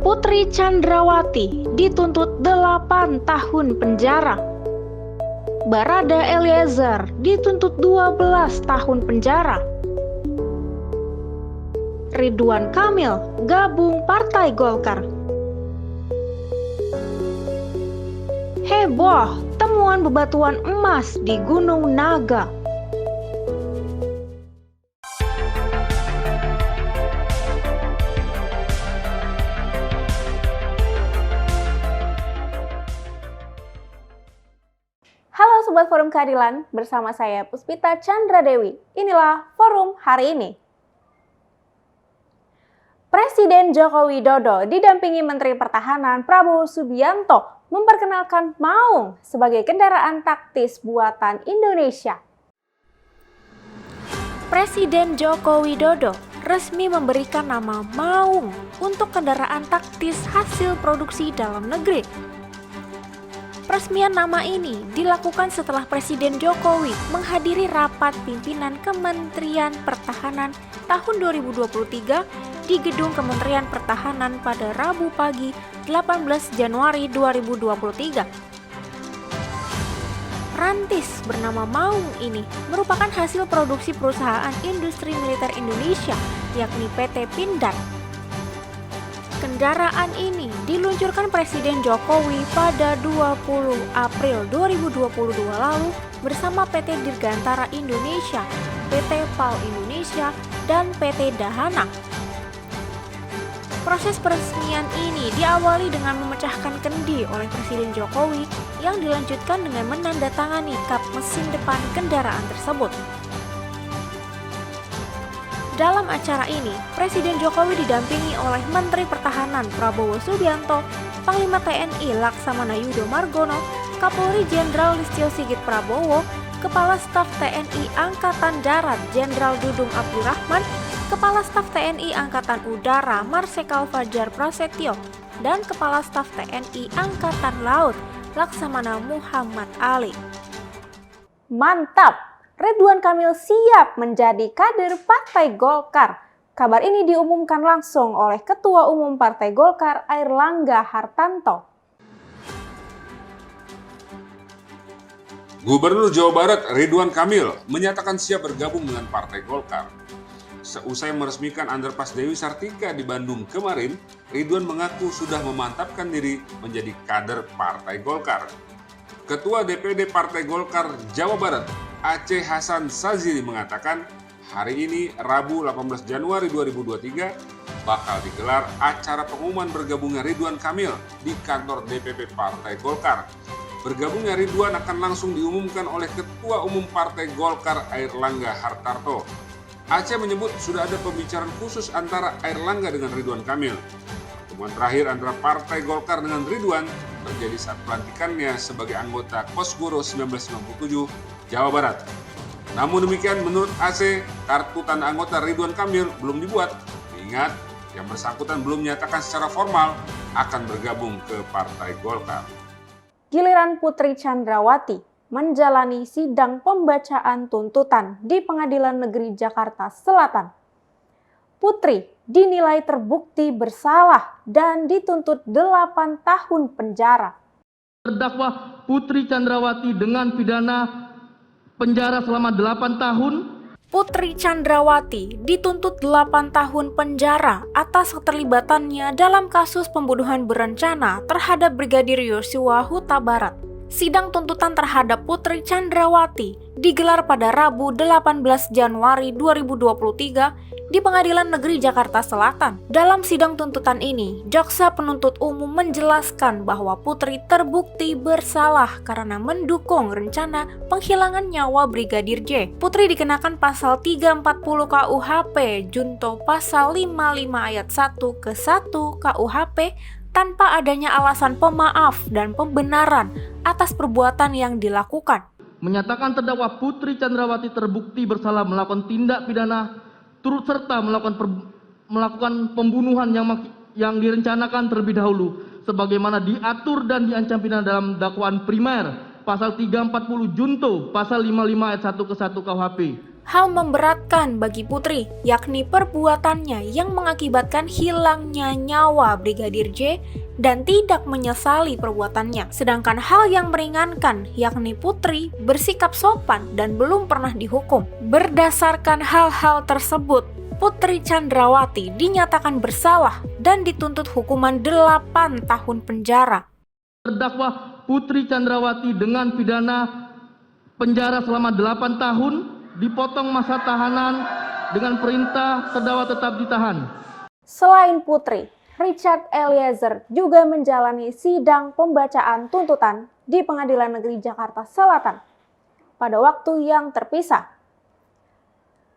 Putri Chandrawati dituntut 8 tahun penjara. Barada Eliezer dituntut 12 tahun penjara. Ridwan Kamil gabung Partai Golkar. Heboh temuan bebatuan emas di Gunung Naga. Halo Sobat Forum Keadilan, bersama saya Puspita Chandra Dewi. Inilah Forum hari ini. Presiden Joko Widodo didampingi Menteri Pertahanan Prabowo Subianto memperkenalkan Maung sebagai kendaraan taktis buatan Indonesia. Presiden Joko Widodo resmi memberikan nama Maung untuk kendaraan taktis hasil produksi dalam negeri. Peresmian nama ini dilakukan setelah Presiden Jokowi menghadiri rapat pimpinan Kementerian Pertahanan tahun 2023 di Gedung Kementerian Pertahanan pada Rabu pagi 18 Januari 2023. Rantis bernama Maung ini merupakan hasil produksi perusahaan industri militer Indonesia, yakni PT Pindad. Kendaraan ini diluncurkan Presiden Jokowi pada 20 April 2022 lalu bersama PT Dirgantara Indonesia, PT PAL Indonesia, dan PT Dahana. Proses peresmian ini diawali dengan memecahkan kendi oleh Presiden Jokowi yang dilanjutkan dengan menandatangani kap mesin depan kendaraan tersebut. Dalam acara ini, Presiden Jokowi didampingi oleh Menteri Pertahanan Prabowo Subianto, Panglima TNI Laksamana Yudo Margono, Kapolri Jenderal Listio Sigit Prabowo, Kepala Staf TNI Angkatan Darat Jenderal Dudung Abdurrahman, Kepala Staf TNI Angkatan Udara Marsikal Fajar Prasetyo, dan Kepala Staf TNI Angkatan Laut Laksamana Muhammad Ali. Mantap! Ridwan Kamil siap menjadi kader Partai Golkar. Kabar ini diumumkan langsung oleh Ketua Umum Partai Golkar Airlangga Hartarto. Gubernur Jawa Barat Ridwan Kamil menyatakan siap bergabung dengan Partai Golkar. Seusai meresmikan Underpass Dewi Sartika di Bandung kemarin, Ridwan mengaku sudah memantapkan diri menjadi kader Partai Golkar. Ketua DPD Partai Golkar Jawa Barat Aceh Hasan Sazili mengatakan hari ini Rabu 18 Januari 2023 bakal digelar acara pengumuman bergabungnya Ridwan Kamil di kantor DPP Partai Golkar. Bergabungnya Ridwan akan langsung diumumkan oleh Ketua Umum Partai Golkar Airlangga Hartarto. Aceh menyebut sudah ada pembicaraan khusus antara Airlangga dengan Ridwan Kamil. Pertemuan terakhir antara Partai Golkar dengan Ridwan terjadi saat pelantikannya sebagai anggota Kosgoro 1997 Jawa Barat. Namun demikian, menurut Aceh, kartu tanda anggota Ridwan Kamil belum dibuat. Ingat, yang bersangkutan belum menyatakan secara formal akan bergabung ke Partai Golkar. Giliran Putri Chandrawati menjalani sidang pembacaan tuntutan di Pengadilan Negeri Jakarta Selatan. Putri dinilai terbukti bersalah dan dituntut 8 tahun penjara. Terdakwa Putri Chandrawati dengan pidana penjara selama 8 tahun. Putri Chandrawati dituntut 8 tahun penjara atas keterlibatannya dalam kasus pembunuhan berencana terhadap Brigadir Yosua Huta Barat. Sidang tuntutan terhadap Putri Chandrawati digelar pada Rabu 18 Januari 2023 di Pengadilan Negeri Jakarta Selatan. Dalam sidang tuntutan ini, jaksa penuntut umum menjelaskan bahwa Putri terbukti bersalah karena mendukung rencana penghilangan nyawa Brigadir J. Putri dikenakan pasal 340 KUHP junto pasal 55 ayat 1 ke 1 KUHP tanpa adanya alasan pemaaf dan pembenaran atas perbuatan yang dilakukan. Menyatakan terdakwa Putri Chandrawati terbukti bersalah melakukan tindak pidana turut serta melakukan pembunuhan yang direncanakan terlebih dahulu sebagaimana diatur dan diancam pidana dalam dakwaan primer pasal 340 junto pasal 55 ayat 1 ke 1 KUHP. hal memberatkan bagi Putri, yakni perbuatannya yang mengakibatkan hilangnya nyawa Brigadir J dan tidak menyesali perbuatannya. Sedangkan hal yang meringankan, yakni Putri bersikap sopan dan belum pernah dihukum. Berdasarkan hal-hal tersebut, Putri Chandrawati dinyatakan bersalah dan dituntut hukuman 8 tahun penjara. Terdakwa Putri Chandrawati dengan pidana penjara selama 8 tahun, dipotong masa tahanan dengan perintah terdakwa tetap ditahan. Selain Putri, Richard Eliezer juga menjalani sidang pembacaan tuntutan di Pengadilan Negeri Jakarta Selatan pada waktu yang terpisah.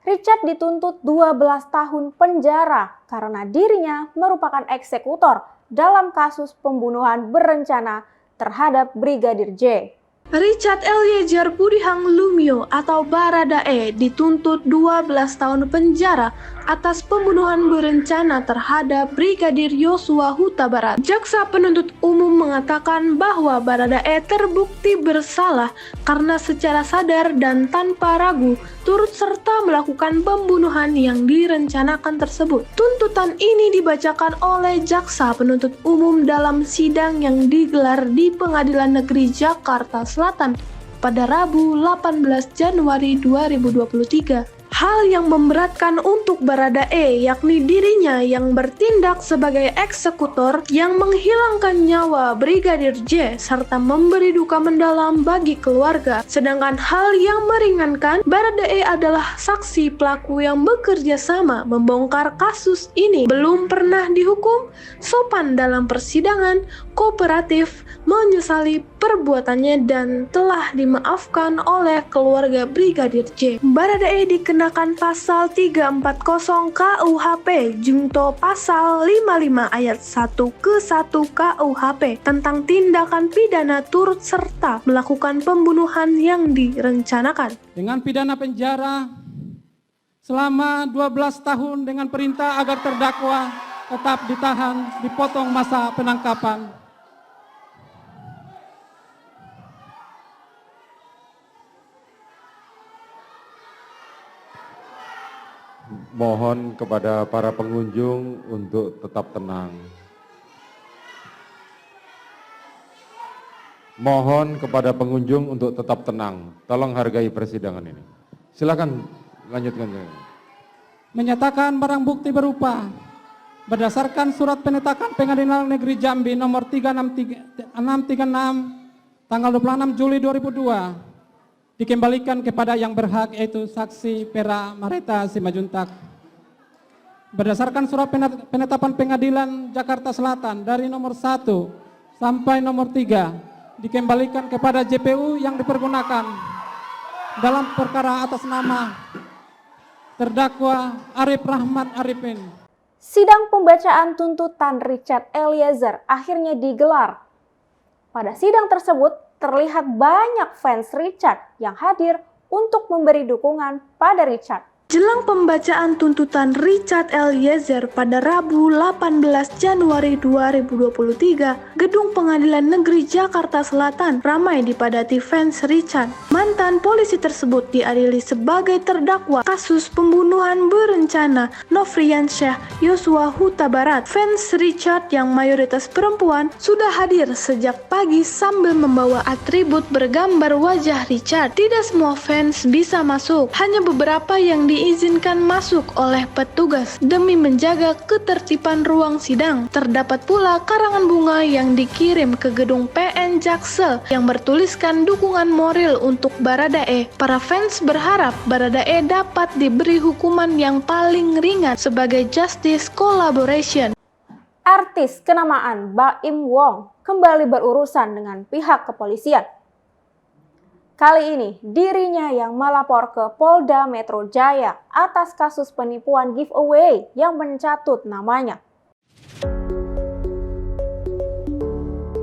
Richard dituntut 12 tahun penjara karena dirinya merupakan eksekutor dalam kasus pembunuhan berencana terhadap Brigadir J. Richard Eliezer Budihang Lumiu atau Baradae dituntut 12 tahun penjara atas pembunuhan berencana terhadap Brigadir Yosua Huta Barat. Jaksa penuntut umum mengatakan bahwa Baradae terbukti bersalah karena secara sadar dan tanpa ragu turut serta melakukan pembunuhan yang direncanakan tersebut. Tuntutan ini dibacakan oleh jaksa penuntut umum dalam sidang yang digelar di Pengadilan Negeri Jakarta Selatan pada Rabu 18 Januari 2023. Hal yang memberatkan untuk Baradae yakni dirinya yang bertindak sebagai eksekutor yang menghilangkan nyawa Brigadir J serta memberi duka mendalam bagi keluarga. Sedangkan hal yang meringankan, Baradae adalah saksi pelaku yang bekerja sama membongkar kasus ini, belum pernah dihukum, sopan dalam persidangan, kooperatif, menyesali perbuatannya dan telah dimaafkan oleh keluarga Brigadir J. Baradae dikenakan pasal 340 KUHP jungto pasal 55 ayat 1 ke 1 KUHP tentang tindakan pidana turut serta melakukan pembunuhan yang direncanakan. Dengan pidana penjara selama 12 tahun dengan perintah agar terdakwa tetap ditahan, dipotong masa penangkapan. Mohon kepada para pengunjung untuk tetap tenang. Mohon kepada pengunjung untuk tetap tenang. Tolong hargai persidangan ini. Silakan lanjutkan. Menyatakan barang bukti berupa berdasarkan surat penetapan Pengadilan Negeri Jambi nomor 3636 tanggal 26 Juli 2002 dikembalikan kepada yang berhak, yaitu saksi Pera Mareta Simajuntak. Berdasarkan surat penetapan Pengadilan Jakarta Selatan dari nomor 1 sampai nomor 3 dikembalikan kepada JPU yang dipergunakan dalam perkara atas nama terdakwa Arif Rahmat Arifin. Sidang pembacaan tuntutan Richard Eliezer akhirnya digelar. Pada sidang tersebut terlihat banyak fans Richard yang hadir untuk memberi dukungan pada Richard. Jelang pembacaan tuntutan Richard Eliezer pada Rabu 18 Januari 2023, Gedung Pengadilan Negeri Jakarta Selatan ramai dipadati fans Richard. Mantan polisi tersebut diadili sebagai terdakwa kasus pembunuhan berencana Nofriansyah Yosua Huta Barat. Fans Richard yang mayoritas perempuan sudah hadir sejak pagi sambil membawa atribut bergambar wajah Richard. Tidak semua fans bisa masuk, hanya beberapa yang diizinkan masuk oleh petugas demi menjaga ketertiban ruang sidang. Terdapat pula karangan bunga yang dikirim ke gedung PN Jaksel yang bertuliskan dukungan moral untuk Baradae. Para fans berharap Baradae dapat diberi hukuman yang paling ringan sebagai justice collaboration. Artis kenamaan Baim Wong kembali berurusan dengan pihak kepolisian. Kali ini, dirinya yang melapor ke Polda Metro Jaya atas kasus penipuan giveaway yang mencatut namanya.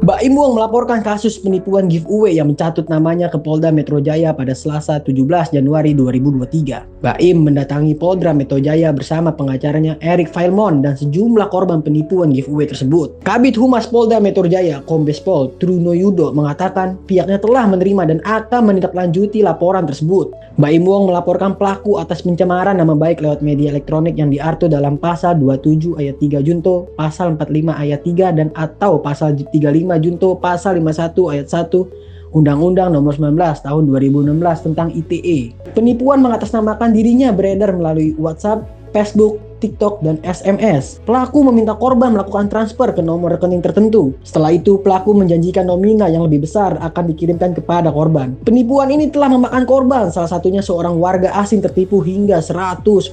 Baim Wong melaporkan kasus penipuan giveaway yang mencatut namanya ke Polda Metro Jaya pada Selasa 17 Januari 2023. Baim mendatangi Polda Metro Jaya bersama pengacaranya Erik Failmon dan sejumlah korban penipuan giveaway tersebut. Kabid Humas Polda Metro Jaya, Kombes Pol Truno Yudo mengatakan pihaknya telah menerima dan akan menindaklanjuti laporan tersebut. Baim Wong melaporkan pelaku atas pencemaran nama baik lewat media elektronik yang diatur dalam pasal 27 ayat 3 Junto, pasal 45 ayat 3 dan atau pasal 35 Junto pasal 51 ayat 1 Undang-Undang Nomor 19 Tahun 2016 tentang ITE. Penipuan mengatasnamakan dirinya beredar melalui WhatsApp, Facebook, TikTok, dan SMS. Pelaku meminta korban melakukan transfer ke nomor rekening tertentu. Setelah itu, pelaku menjanjikan nominal yang lebih besar akan dikirimkan kepada korban. Penipuan ini telah memakan korban, salah satunya seorang warga asing tertipu hingga 140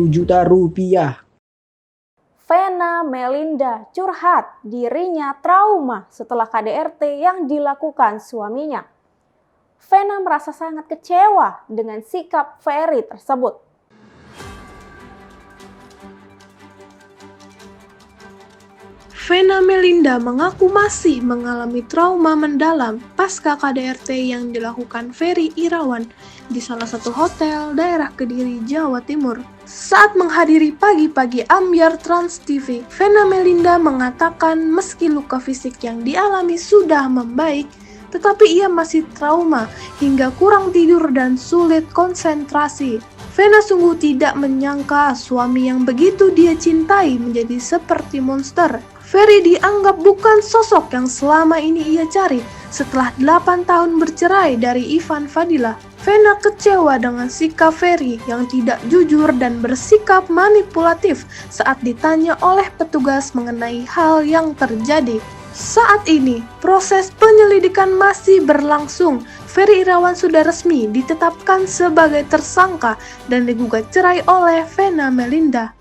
juta rupiah. Vena Melinda curhat dirinya trauma setelah KDRT yang dilakukan suaminya. Vena merasa sangat kecewa dengan sikap Ferry tersebut. Vena Melinda mengaku masih mengalami trauma mendalam pasca KDRT yang dilakukan Ferry Irawan di salah satu hotel daerah Kediri, Jawa Timur. Saat menghadiri pagi-pagi ambyar Trans TV, Vena Melinda mengatakan meski luka fisik yang dialami sudah membaik, tetapi ia masih trauma hingga kurang tidur dan sulit konsentrasi. Vena sungguh tidak menyangka suami yang begitu dia cintai menjadi seperti monster. Ferry dianggap bukan sosok yang selama ini ia cari setelah 8 tahun bercerai dari Ivan Fadila. Vena kecewa dengan sikap Ferry yang tidak jujur dan bersikap manipulatif saat ditanya oleh petugas mengenai hal yang terjadi. Saat ini, proses penyelidikan masih berlangsung. Ferry Irawan sudah resmi ditetapkan sebagai tersangka dan digugat cerai oleh Vena Melinda.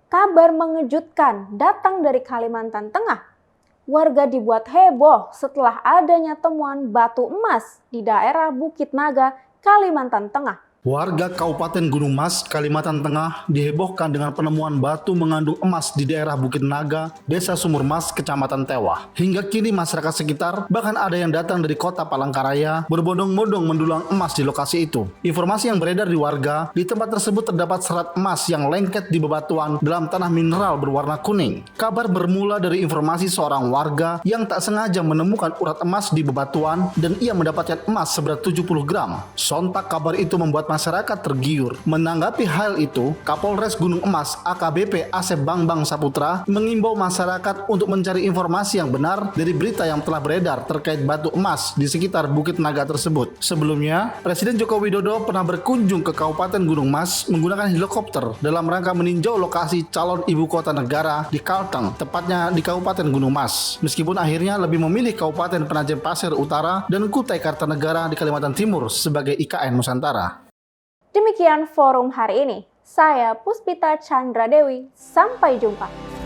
Kabar mengejutkan datang dari Kalimantan Tengah. Warga dibuat heboh setelah adanya temuan batu emas di daerah Bukit Naga, Kalimantan Tengah. Warga Kabupaten Gunung Mas, Kalimantan Tengah dihebohkan dengan penemuan batu mengandung emas di daerah Bukit Naga, Desa Sumur Mas, Kecamatan Tewah. Hingga kini masyarakat sekitar, bahkan ada yang datang dari kota Palangkaraya, berbondong-bondong mendulang emas di lokasi itu. Informasi yang beredar di warga, di tempat tersebut terdapat serat emas yang lengket di bebatuan dalam tanah mineral berwarna kuning. Kabar bermula dari informasi seorang warga yang tak sengaja menemukan urat emas di bebatuan dan ia mendapatkan emas seberat 70 gram. Sontak kabar itu membuat masyarakat tergiur. Menanggapi hal itu, Kapolres Gunung Emas AKBP Asep Bambang Saputra mengimbau masyarakat untuk mencari informasi yang benar dari berita yang telah beredar terkait batu emas di sekitar Bukit Naga tersebut. Sebelumnya, Presiden Joko Widodo pernah berkunjung ke Kabupaten Gunung Mas menggunakan helikopter dalam rangka meninjau lokasi calon ibu kota negara di Kalteng, tepatnya di Kabupaten Gunung Mas. Meskipun akhirnya lebih memilih Kabupaten Penajam Pasir Utara dan Kutai Kartanegara di Kalimantan Timur sebagai IKN Nusantara. Demikian forum hari ini. Saya Puspita Chandra Dewi. Sampai jumpa.